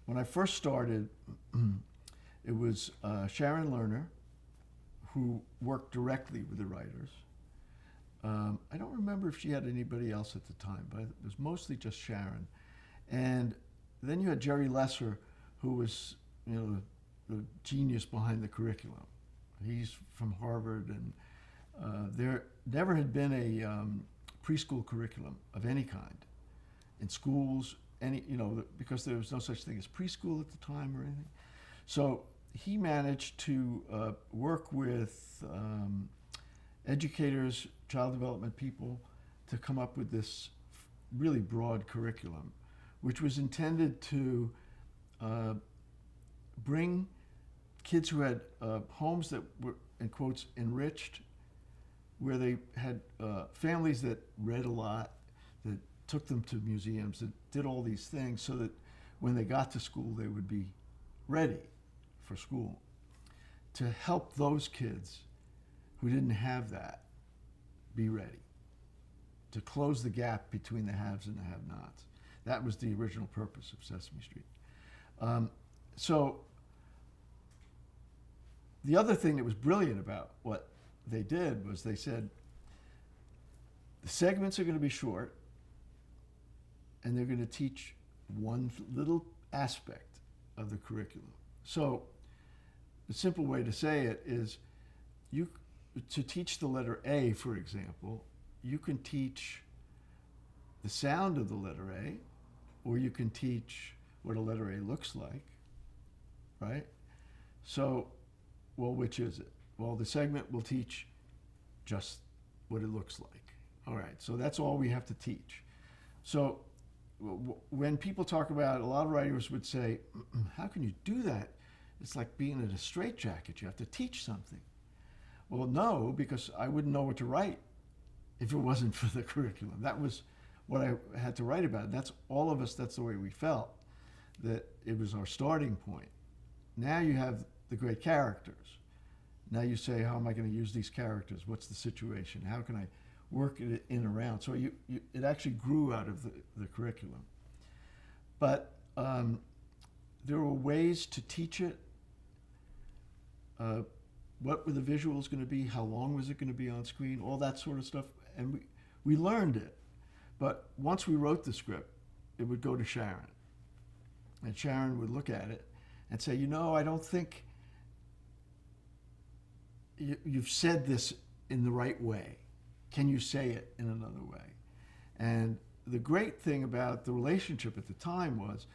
when I first started, it was Sharon Lerner, who worked directly with the writers. I don't remember if she had anybody else at the time, but it was mostly just Sharon. And then you had Jerry Lesser, who was, you know, the genius behind the curriculum. He's from Harvard, and there never had been a preschool curriculum of any kind in schools, because there was no such thing as preschool at the time or anything. So he managed to work with educators, child development people, to come up with this really broad curriculum, which was intended to bring kids who had homes that were, in quotes, enriched, where they had families that read a lot, that took them to museums, that did all these things so that when they got to school, they would be ready for school, to help those kids who didn't have that be ready, to close the gap between the haves and the have-nots. That was the original purpose of Sesame Street. So the other thing that was brilliant about what they did was they said, the segments are going to be short, and they're going to teach one little aspect of the curriculum. So the simple way to say it is, to teach the letter A, for example, you can teach the sound of the letter A, or you can teach what a letter A looks like, right? So, well, which is it? Well, the segment will teach just what it looks like. All right, so that's all we have to teach. So when people talk about, a lot of writers would say, how can you do that? It's like being in a straitjacket. You have to teach something. Well, no, because I wouldn't know what to write if it wasn't for the curriculum. That was what I had to write about. That's all of us, that's the way we felt, that it was our starting point. Now you have the great characters. Now you say, how am I going to use these characters? What's the situation? How can I work it in and around? So it actually grew out of the curriculum. But there were ways to teach it. What were the visuals going to be? How long was it going to be on screen? All that sort of stuff. And we learned it. But once we wrote the script, it would go to Sharon. And Sharon would look at it and say, I don't think you've said this in the right way. Can you say it in another way? And the great thing about the relationship at the time was,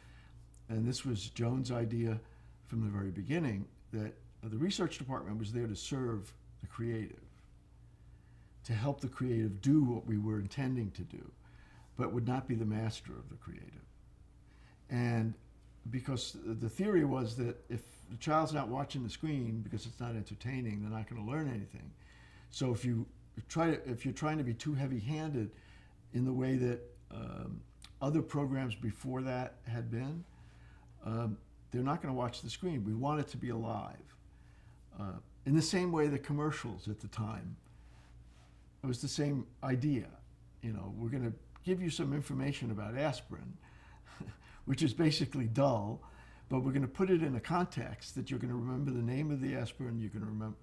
and this was Joan's idea from the very beginning, that the research department was there to serve the creative, to help the creative do what we were intending to do, but would not be the master of the creative. And because the theory was that if the child's not watching the screen because it's not entertaining, they're not going to learn anything. So if you're trying to be too heavy-handed in the way that other programs before that had been, they're not going to watch the screen. We want it to be alive. In the same way the commercials at the time, it was the same idea. We're going to give you some information about aspirin, which is basically dull, but we're going to put it in a context that you're going to remember the name of the aspirin, you're going to remember,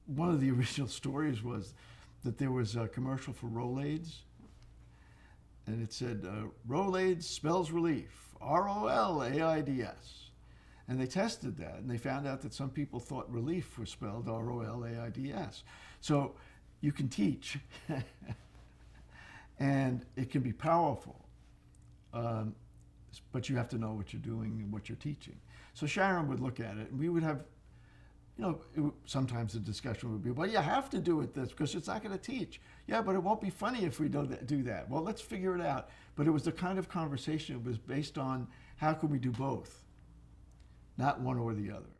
one of the original stories was that there was a commercial for Rolaids, and it said, Rolaids spells relief, R-O-L-A-I-D-S. And they tested that, and they found out that some people thought relief was spelled R-O-L-A-I-D-S. So you can teach, and it can be powerful, but you have to know what you're doing and what you're teaching. So Sharon would look at it, and we would have, sometimes the discussion would be, well, you have to do it this because it's not going to teach. Yeah, but it won't be funny if we don't do that. Well, let's figure it out. But it was the kind of conversation that was based on how can we do both, not one or the other.